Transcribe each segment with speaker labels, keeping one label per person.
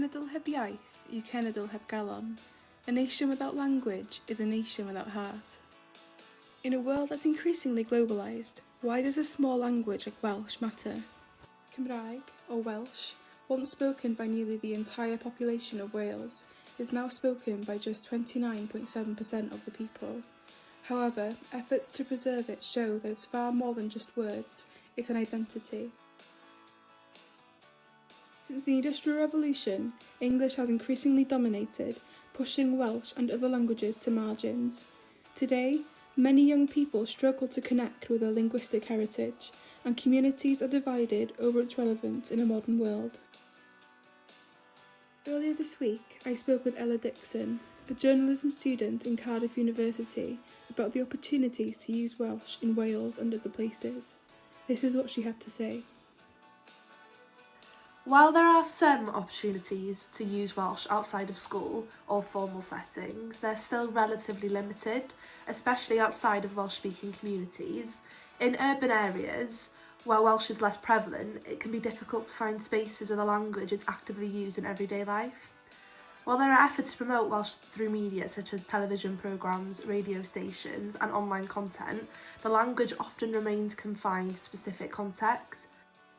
Speaker 1: cenedl heb iaith yw cenedl heb galon. A nation without language is a nation without heart. In a world that's increasingly globalised, why does a small language like Welsh matter? Cymraeg, or Welsh, once spoken by nearly the entire population of Wales, is now spoken by just 29.7% of the people. However, efforts to preserve it show that it's far more than just words, it's an identity. Since the Industrial Revolution, English has increasingly dominated, pushing Welsh and other languages to margins. Today, many young people struggle to connect with their linguistic heritage, and communities are divided over its relevance in a modern world. Earlier this week, I spoke with Ella Dixon, a journalism student in Cardiff University, about the opportunities to use Welsh in Wales and other places. This is what she had to say.
Speaker 2: While there are some opportunities to use Welsh outside of school or formal settings, they're still relatively limited, especially outside of Welsh-speaking communities. In urban areas, where Welsh is less prevalent, it can be difficult to find spaces where the language is actively used in everyday life. While there are efforts to promote Welsh through media such as television programmes, radio stations and online content, the language often remains confined to specific contexts.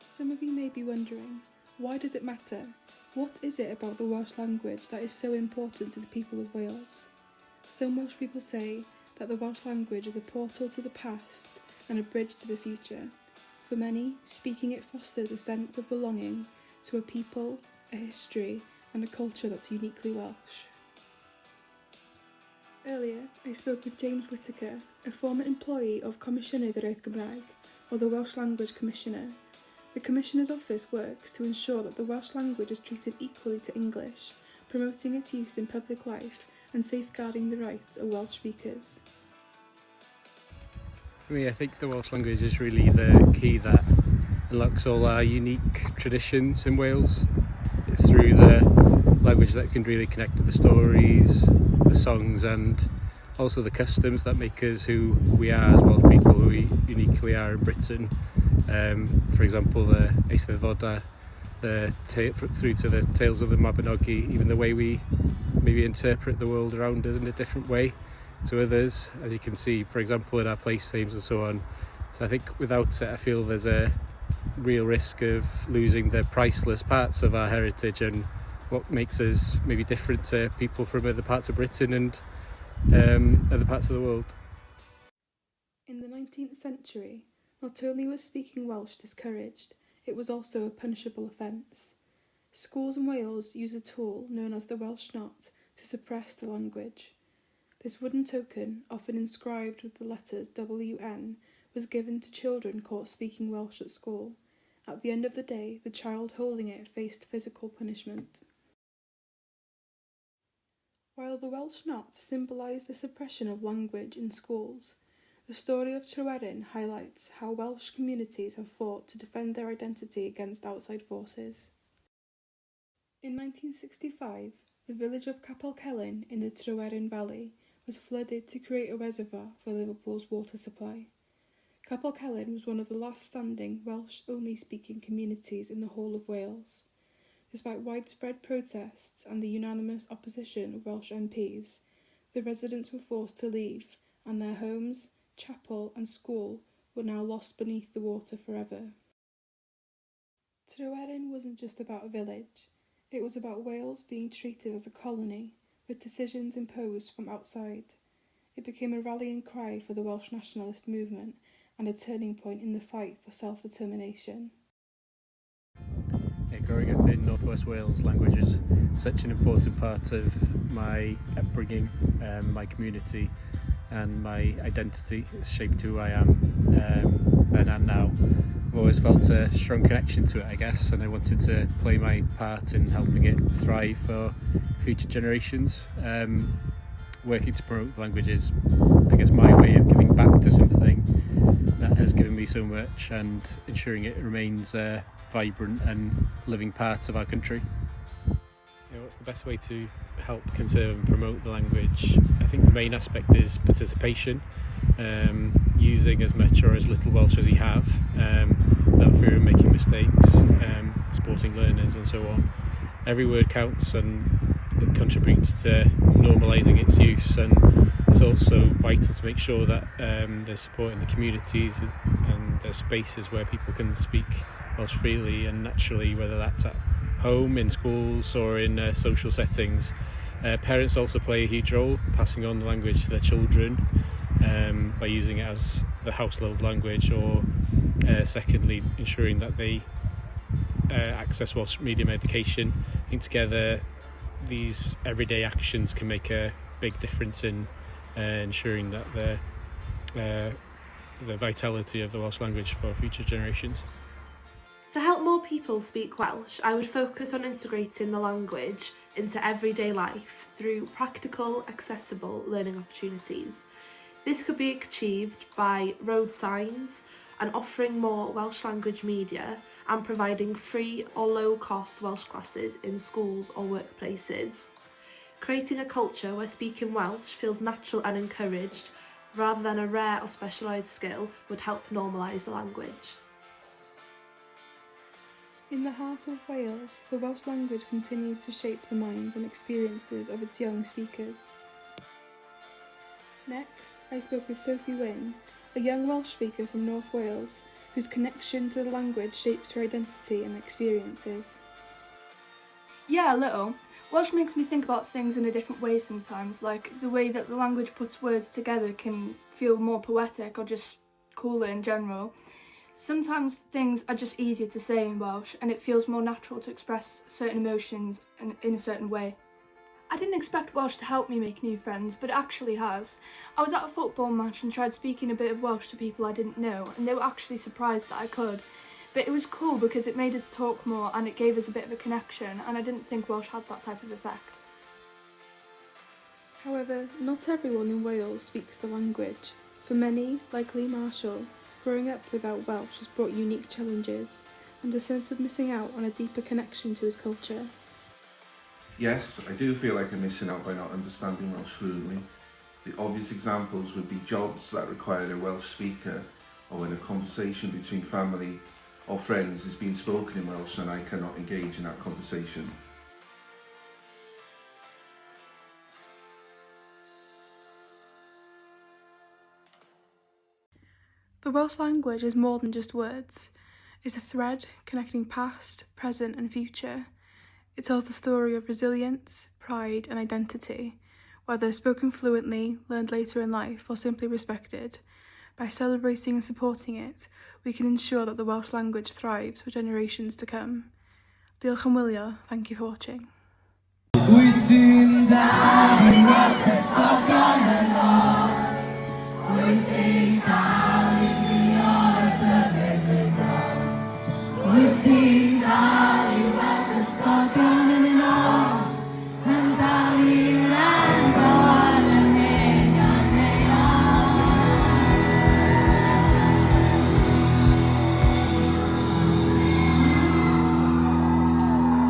Speaker 1: Some of you may be wondering, why does it matter? What is it about the Welsh language that is so important to the people of Wales? Some Welsh people say that the Welsh language is a portal to the past and a bridge to the future. For many, speaking it fosters a sense of belonging to a people, a history, and a culture that's uniquely Welsh. Earlier, I spoke with James Whittaker, a former employee of Comisiynydd yr Iaith Gymraeg, or the Welsh Language Commissioner. The Commissioner's office works to ensure that the Welsh language is treated equally to English, promoting its use in public life and safeguarding the rights of Welsh speakers.
Speaker 3: For me, I think the Welsh language is really the key that unlocks all our unique traditions in Wales. It's through the language that can really connect to the stories, the songs and also the customs that make us who we are as Welsh people, who we uniquely are in Britain. For example, the Eisteddfoda, through to the tales of the Mabinogi, even the way we maybe interpret the world around us in a different way to others, as you can see, for example, in our place names and so on. So I think without it, I feel there's a real risk of losing the priceless parts of our heritage and what makes us maybe different to people from other parts of Britain and other parts of the world.
Speaker 1: In the 19th century, not only was speaking Welsh discouraged, it was also a punishable offence. Schools in Wales use a tool known as the Welsh knot to suppress the language. This wooden token, often inscribed with the letters WN, was given to children caught speaking Welsh at school. At the end of the day, the child holding it faced physical punishment. While the Welsh knot symbolised the suppression of language in schools, the story of Tryweryn highlights how Welsh communities have fought to defend their identity against outside forces. In 1965, the village of Capel Celyn in the Tryweryn Valley was flooded to create a reservoir for Liverpool's water supply. Capel Celyn was one of the last standing Welsh-only speaking communities in the whole of Wales. Despite widespread protests and the unanimous opposition of Welsh MPs, the residents were forced to leave, and their homes, chapel and school were now lost beneath the water forever. Tryweryn wasn't just about a village, it was about Wales being treated as a colony, with decisions imposed from outside. It became a rallying cry for the Welsh nationalist movement and a turning point in the fight for self-determination.
Speaker 3: Growing up in North West Wales, language is such an important part of my upbringing, my community and my identity. It's shaped who I am then and now. I've always felt a strong connection to it, I guess, and I wanted to play my part in helping it thrive for future generations. Working to promote the language is, I guess, my way of giving back to something that has given me so much and ensuring it remains a vibrant and living part of our country. What's the best way to help conserve and promote the language? I think the main aspect is participation, using as much or as little Welsh as you have, without fear of making mistakes, supporting learners and so on. every word counts and it contributes to normalising its use, and it's also vital to make sure that there's support in the communities and there's spaces where people can speak Welsh freely and naturally, whether that's at home, in schools or in social settings. Parents also play a huge role, passing on the language to their children by using it as the household language, or secondly ensuring that they access Welsh medium education. I think together these everyday actions can make a big difference in ensuring that the vitality of the Welsh language for future generations.
Speaker 2: To help more people speak Welsh, I would focus on integrating the language into everyday life through practical, accessible learning opportunities. This could be achieved by road signs and offering more Welsh language media, and providing free or low-cost Welsh classes in schools or workplaces. Creating a culture where speaking Welsh feels natural and encouraged, rather than a rare or specialised skill, would help normalise the language.
Speaker 1: In the heart of Wales, the Welsh language continues to shape the minds and experiences of its young speakers. Next, I spoke with Sophie Wynne, a young Welsh speaker from North Wales, whose connection to the language shapes her identity and experiences.
Speaker 4: Yeah, a little. Welsh makes me think about things in a different way sometimes, like the way that the language puts words together can feel more poetic or just cooler in general. Sometimes things are just easier to say in Welsh, and it feels more natural to express certain emotions in a certain way. I didn't expect Welsh to help me make new friends, but it actually has. I was at a football match and tried speaking a bit of Welsh to people I didn't know, and they were actually surprised that I could. But it was cool because it made us talk more and it gave us a bit of a connection, and I didn't think Welsh had that type of effect.
Speaker 1: However, not everyone in Wales speaks the language. For many, like Lee Marshall, growing up without Welsh has brought unique challenges and a sense of missing out on a deeper connection to his culture.
Speaker 5: Yes, I do feel like I'm missing out by not understanding Welsh fluently. The obvious examples would be jobs that require a Welsh speaker, or when a conversation between family or friends is being spoken in Welsh and I cannot engage in that conversation.
Speaker 1: The Welsh language is more than just words. It's a thread connecting past, present and future. It tells the story of resilience, pride and identity, whether spoken fluently, learned later in life or simply respected. By celebrating and supporting it, we can ensure that the Welsh language thrives for generations to come. Diolch am wylio, thank you for watching. Wyt ti'n dda i weld cysgogion yn nos, wyt ti'n dda